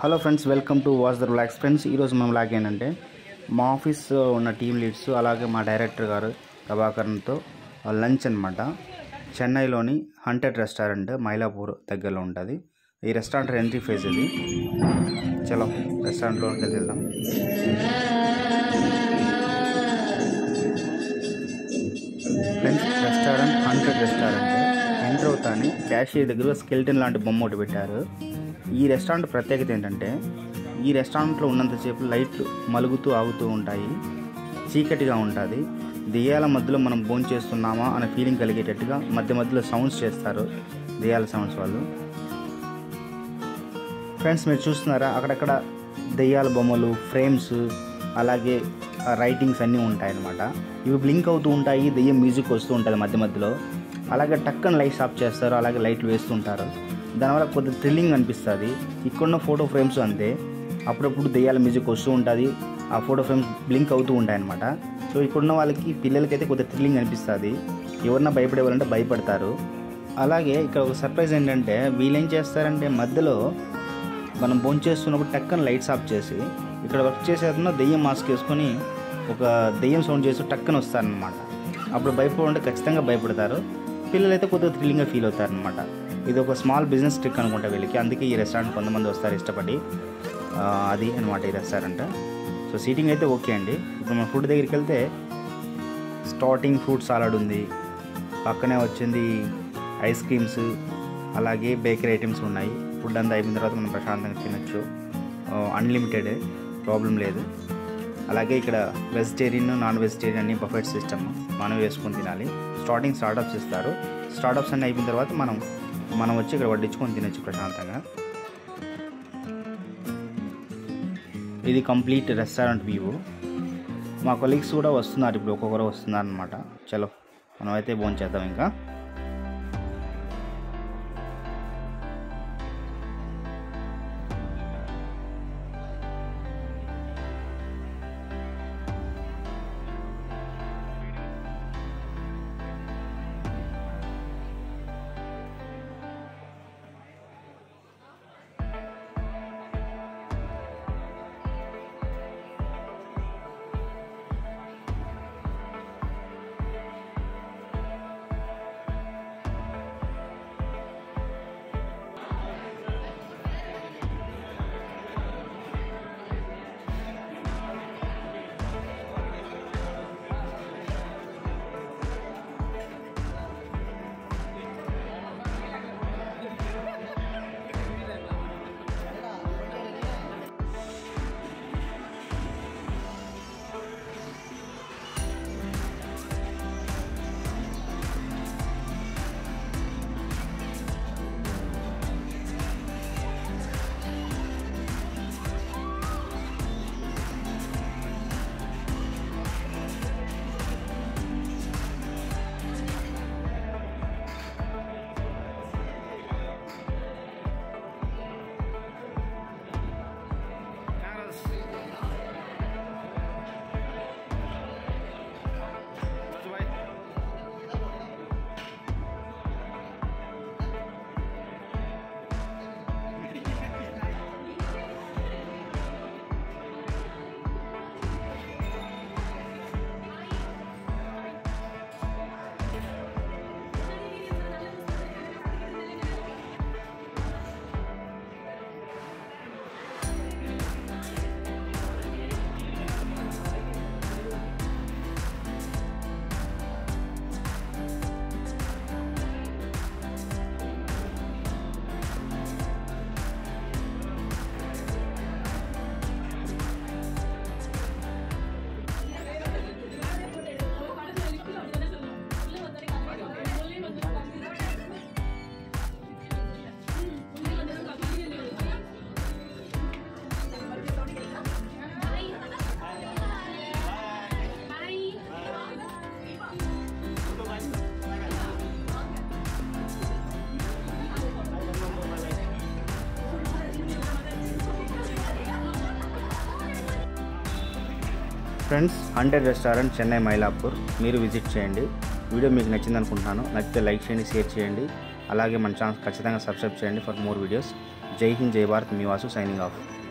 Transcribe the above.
Hello friends, welcome to watch the relax. Friends, ఈరోజు మన blog ఏంటంటే మా ఆఫీస్లో ఉన్న టీమ్ లీడ్స్ అలాగే మా డైరెక్టర్ గారు ప్రభాకర్తో లంచ్ అనమాట. చెన్నైలోని హంటెడ్ రెస్టారెంట్ మైలాపూర్ దగ్గరలో ఉంటుంది. ఈ రెస్టారెంట్ ఎంట్రీ ఫేజ్ ఇది. చలో రెస్టారెంట్లోకి వెళ్దాం. Friends, restaurant haunted restaurant. Enter అవుతానే క్యాషియర్ దగ్గర స్కెల్టన్ లాంటి బొమ్మ ఒకటి పెట్టారు. ఈ రెస్టారెంట్ ప్రత్యేకత ఏంటంటే ఈ రెస్టారెంట్లో ఉన్నంతసేపు లైట్లు మలుగుతూ ఆగుతూ ఉంటాయి, చీకటిగా ఉంటుంది. దెయ్యాల మధ్యలో మనం భోజనం చేస్తున్నామా అనే ఫీలింగ్ కలిగేటట్టుగా మధ్య మధ్యలో సౌండ్స్ చేస్తారు, దెయ్యాల సౌండ్స్ వాళ్ళు. ఫ్రెండ్స్, మీరు చూస్తున్నారా అక్కడక్కడ దెయ్యాల బొమ్మలు, ఫ్రేమ్స్, అలాగే రైటింగ్స్ అన్నీ ఉంటాయన్నమాట. ఇవి బ్లింక్ అవుతూ ఉంటాయి, దెయ్యం మ్యూజిక్ వస్తూ ఉంటుంది మధ్య మధ్యలో. అలాగే టక్కన లైట్స్ ఆఫ్ చేస్తారు, అలాగే లైట్లు వేస్తుంటారు. దానివల్ల కొద్దిగా థ్రిల్లింగ్ అనిపిస్తుంది. ఇక్కడున్న ఫోటో ఫ్రేమ్స్ అంతే, అప్పుడప్పుడు దెయ్యాల మ్యూజిక్ వస్తూ ఉంటుంది, ఆ ఫోటో ఫ్రేమ్స్ బ్లింక్ అవుతూ ఉంటాయన్నమాట. సో ఇక్కడున్న వాళ్ళకి పిల్లలకైతే కొద్దిగా థ్రిల్లింగ్ అనిపిస్తుంది. ఎవరన్నా భయపడేవాళ్ళంటే భయపడతారు. అలాగే ఇక్కడ ఒక సర్ప్రైజ్ ఏంటంటే వీళ్ళు ఏం చేస్తారంటే మధ్యలో మనం భోంచేస్తున్నప్పుడు టక్కన లైట్స్ ఆఫ్ చేసి ఇక్కడ వర్క్ చేసేస్తున్న దెయ్యం మాస్క్ వేసుకొని ఒక దెయ్యం సౌండ్ చేసి టక్కన వస్తారనమాట. అప్పుడు భయపడాలంటే ఖచ్చితంగా భయపడతారు. పిల్లలైతే కొద్దిగా థ్రిల్లింగ్గా ఫీల్ అవుతారనమాట. ఇది ఒక స్మాల్ బిజినెస్ ట్రిక్ అనుకుంటా వీళ్ళకి, అందుకే ఈ రెస్టారెంట్ కొంతమంది వస్తారు ఇష్టపడి. అది అనమాట ఈ రెస్టారెంట్. సో సీటింగ్ అయితే ఓకే అండి. ఇప్పుడు మన ఫుడ్ దగ్గరికి వెళ్తే స్టార్టింగ్ ఫ్రూట్ సాలడ్ ఉంది, పక్కనే వచ్చింది ఐస్ క్రీమ్స్, అలాగే బేకరీ ఐటమ్స్ ఉన్నాయి. ఫుడ్ అంతా అయిపోయిన తర్వాత మనం ప్రశాంతంగా తినచ్చు, అన్లిమిటెడ్, ప్రాబ్లం లేదు. అలాగే ఇక్కడ వెజిటేరియన్, నాన్ వెజిటేరియన్ అన్ని బఫెట్ సిస్టమ్, మనం వేసుకొని తినాలి. స్టార్టింగ్ స్టార్టప్స్ ఇస్తారు. స్టార్టప్స్ అన్నీ అయిపోయిన తర్వాత మనం వచ్చి ఇక్కడ వడ్డించుకొని తినచ్చు ప్రశాంతంగా. ఇది కంప్లీట్ రెస్టారెంట్ వ్యూ. మా కొలీగ్స్ కూడా వస్తున్నారు, ఇప్పుడు ఒక్కొక్కరు వస్తున్నారు అనమాట. చలో మనమైతే భోజనం చేద్దాం ఇంకా. Friends, haunted restaurant Chennai Mylapore మీరు విజిట్ చేయండి. వీడియో మీకు నచ్చింది అనుకుంటున్నాను. నచ్చితే లైక్ చేయండి, షేర్ చేయండి. అలాగే మన ఛానల్ ఖచ్చితంగా సబ్స్క్రైబ్ చేయండి ఫర్ మోర్ వీడియోస్. జై హింద్, జై భారత్. మీ వాసు సైనింగ్ ఆఫ్.